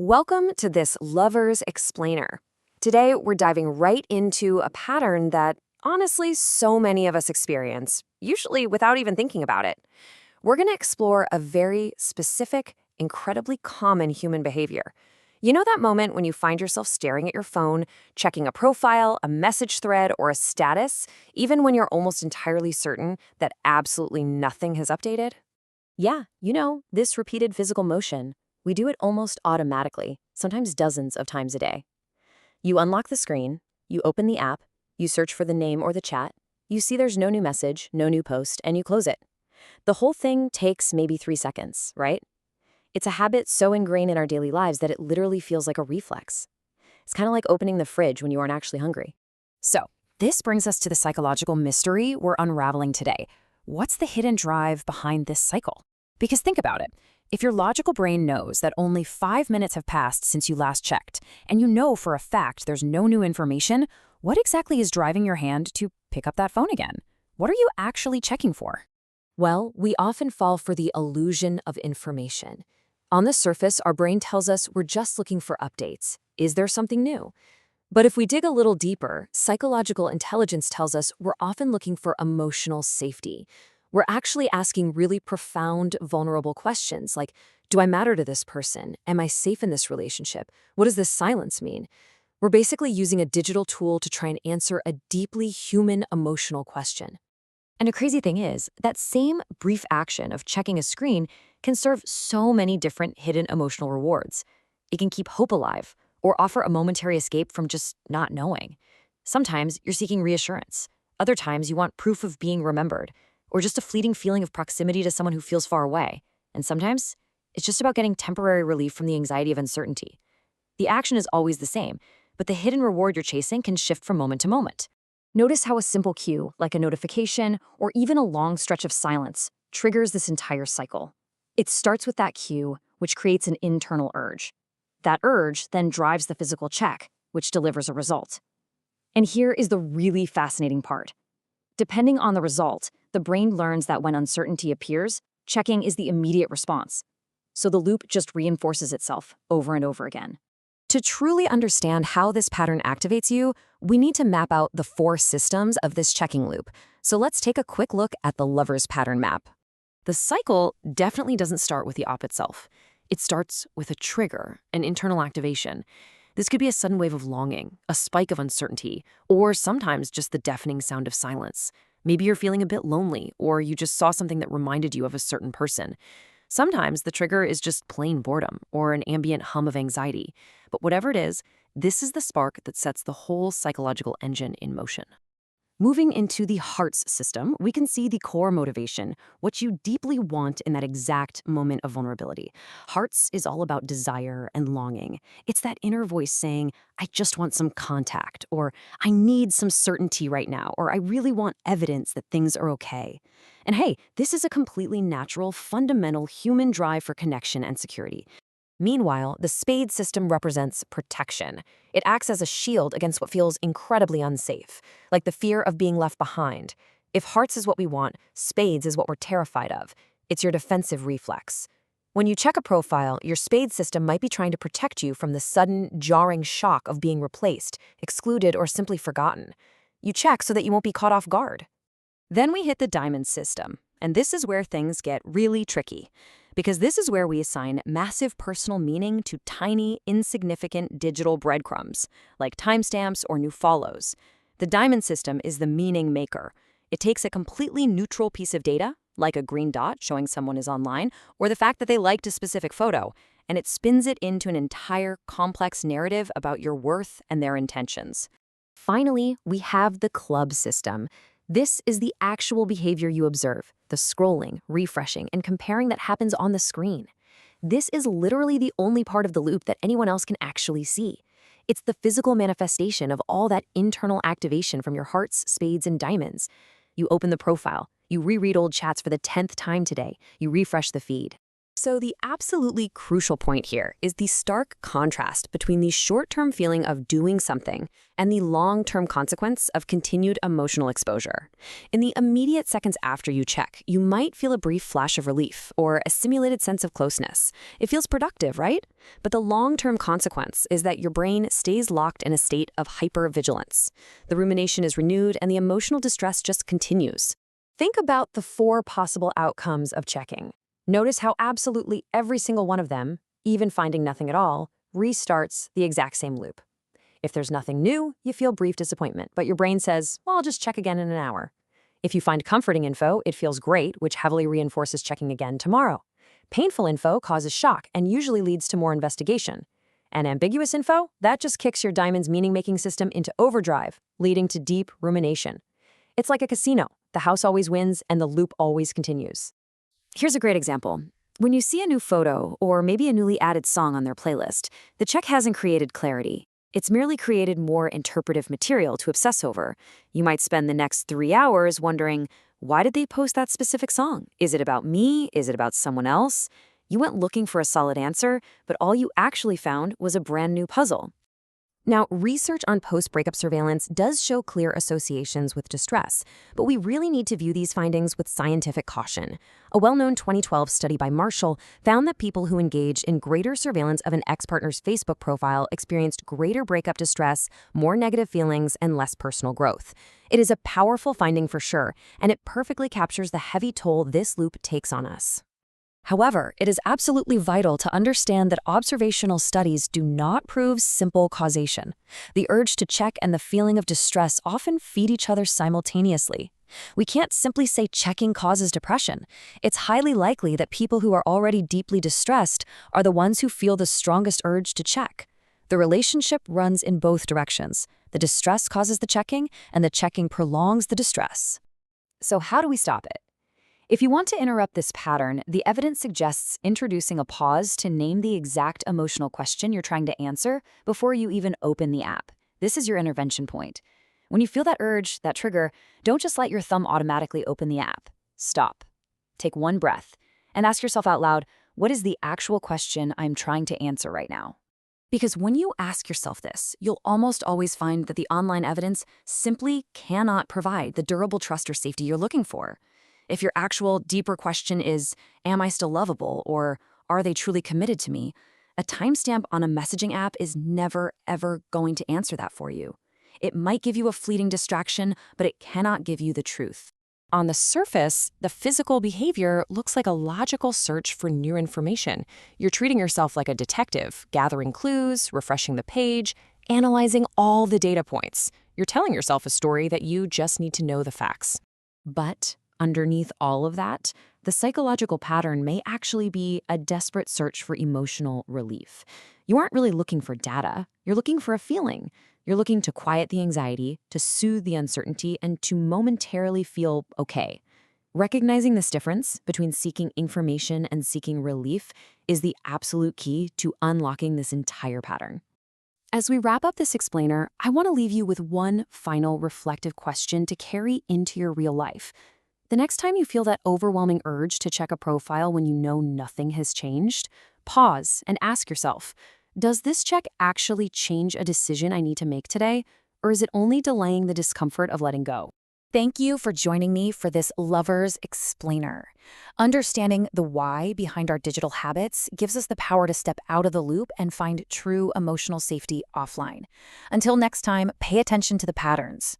Welcome to this Lover's Explainer. Today, we're diving right into a pattern that, honestly, so many of us experience, usually without even thinking about it. We're going to explore a very specific, incredibly common human behavior. You know that moment when you find yourself staring at your phone, checking a profile, a message thread, or a status, even when you're almost entirely certain that absolutely nothing has updated? Yeah, this repeated physical motion. We do it almost automatically, sometimes dozens of times a day. You unlock the screen, you open the app, you search for the name or the chat, you see there's no new message, no new post, and you close it. The whole thing takes maybe 3 seconds, right? It's a habit so ingrained in our daily lives that it literally feels like a reflex. It's kind of like opening the fridge when you aren't actually hungry. So, this brings us to the psychological mystery we're unraveling today. What's the hidden drive behind this cycle? Because think about it. If your logical brain knows that only 5 minutes have passed since you last checked, and you know for a fact there's no new information, what exactly is driving your hand to pick up that phone again? What are you actually checking for? Well, we often fall for the illusion of information. On the surface, our brain tells us we're just looking for updates. Is there something new? But if we dig a little deeper, psychological intelligence tells us we're often looking for emotional safety. We're actually asking really profound, vulnerable questions like, do I matter to this person? Am I safe in this relationship? What does this silence mean? We're basically using a digital tool to try and answer a deeply human emotional question. And the crazy thing is, that same brief action of checking a screen can serve so many different hidden emotional rewards. It can keep hope alive or offer a momentary escape from just not knowing. Sometimes you're seeking reassurance. Other times you want proof of being remembered, or just a fleeting feeling of proximity to someone who feels far away. And sometimes it's just about getting temporary relief from the anxiety of uncertainty. The action is always the same, but the hidden reward you're chasing can shift from moment to moment. Notice how a simple cue, like a notification or even a long stretch of silence, triggers this entire cycle. It starts with that cue, which creates an internal urge. That urge then drives the physical check, which delivers a result. And here is the really fascinating part. Depending on the result, the brain learns that when uncertainty appears, checking is the immediate response. So the loop just reinforces itself over and over again. To truly understand how this pattern activates you, we need to map out the 4 systems of this checking loop. So let's take a quick look at the lover's pattern map. The cycle definitely doesn't start with the op itself. It starts with a trigger, an internal activation. This could be a sudden wave of longing, a spike of uncertainty, or sometimes just the deafening sound of silence. Maybe you're feeling a bit lonely, or you just saw something that reminded you of a certain person. Sometimes the trigger is just plain boredom or an ambient hum of anxiety. But whatever it is, this is the spark that sets the whole psychological engine in motion. Moving into the heart's system, we can see the core motivation, what you deeply want in that exact moment of vulnerability. Hearts is all about desire and longing. It's that inner voice saying, I just want some contact, or I need some certainty right now, or I really want evidence that things are okay. And hey, this is a completely natural, fundamental human drive for connection and security. Meanwhile, the spade system represents protection. It acts as a shield against what feels incredibly unsafe, like the fear of being left behind. If hearts is what we want, spades is what we're terrified of. It's your defensive reflex. When you check a profile, your spade system might be trying to protect you from the sudden, jarring shock of being replaced, excluded, or simply forgotten. You check so that you won't be caught off guard. Then we hit the diamond system, and this is where things get really tricky. Because this is where we assign massive personal meaning to tiny, insignificant digital breadcrumbs, like timestamps or new follows. The diamond system is the meaning maker. It takes a completely neutral piece of data, like a green dot showing someone is online, or the fact that they liked a specific photo, and it spins it into an entire complex narrative about your worth and their intentions. Finally, we have the club system. This is the actual behavior you observe, the scrolling, refreshing, and comparing that happens on the screen. This is literally the only part of the loop that anyone else can actually see. It's the physical manifestation of all that internal activation from your hearts, spades, and diamonds. You open the profile, you reread old chats for the 10th time today, you refresh the feed. So the absolutely crucial point here is the stark contrast between the short-term feeling of doing something and the long-term consequence of continued emotional exposure. In the immediate seconds after you check, you might feel a brief flash of relief or a simulated sense of closeness. It feels productive, right? But the long-term consequence is that your brain stays locked in a state of hypervigilance. The rumination is renewed and the emotional distress just continues. Think about the 4 possible outcomes of checking. Notice how absolutely every single one of them, even finding nothing at all, restarts the exact same loop. If there's nothing new, you feel brief disappointment, but your brain says, well, I'll just check again in an hour. If you find comforting info, it feels great, which heavily reinforces checking again tomorrow. Painful info causes shock and usually leads to more investigation. And ambiguous info, that just kicks your diamond's meaning-making system into overdrive, leading to deep rumination. It's like a casino. The house always wins and the loop always continues. Here's a great example. When you see a new photo or maybe a newly added song on their playlist, the check hasn't created clarity. It's merely created more interpretive material to obsess over. You might spend the next 3 hours wondering, why did they post that specific song? Is it about me? Is it about someone else? You went looking for a solid answer, but all you actually found was a brand new puzzle. Now, research on post-breakup surveillance does show clear associations with distress, but we really need to view these findings with scientific caution. A well-known 2012 study by Marshall found that people who engaged in greater surveillance of an ex-partner's Facebook profile experienced greater breakup distress, more negative feelings, and less personal growth. It is a powerful finding for sure, and it perfectly captures the heavy toll this loop takes on us. However, it is absolutely vital to understand that observational studies do not prove simple causation. The urge to check and the feeling of distress often feed each other simultaneously. We can't simply say checking causes depression. It's highly likely that people who are already deeply distressed are the ones who feel the strongest urge to check. The relationship runs in both directions. The distress causes the checking, and the checking prolongs the distress. So how do we stop it? If you want to interrupt this pattern, the evidence suggests introducing a pause to name the exact emotional question you're trying to answer before you even open the app. This is your intervention point. When you feel that urge, that trigger, don't just let your thumb automatically open the app. Stop. Take one breath and ask yourself out loud, what is the actual question I'm trying to answer right now? Because when you ask yourself this, you'll almost always find that the online evidence simply cannot provide the durable trust or safety you're looking for. If your actual deeper question is, am I still lovable, or are they truly committed to me, a timestamp on a messaging app is never, ever going to answer that for you. It might give you a fleeting distraction, but it cannot give you the truth. On the surface, the physical behavior looks like a logical search for new information. You're treating yourself like a detective, gathering clues, refreshing the page, analyzing all the data points. You're telling yourself a story that you just need to know the facts. But underneath all of that, the psychological pattern may actually be a desperate search for emotional relief. You aren't really looking for data. You're looking for a feeling. You're looking to quiet the anxiety, to soothe the uncertainty, and to momentarily feel okay. Recognizing this difference between seeking information and seeking relief is the absolute key to unlocking this entire pattern. As we wrap up this explainer, I want to leave you with one final reflective question to carry into your real life. The next time you feel that overwhelming urge to check a profile when you know nothing has changed, pause and ask yourself, does this check actually change a decision I need to make today, or is it only delaying the discomfort of letting go? Thank you for joining me for this Lover's Explainer. Understanding the why behind our digital habits gives us the power to step out of the loop and find true emotional safety offline. Until next time, pay attention to the patterns.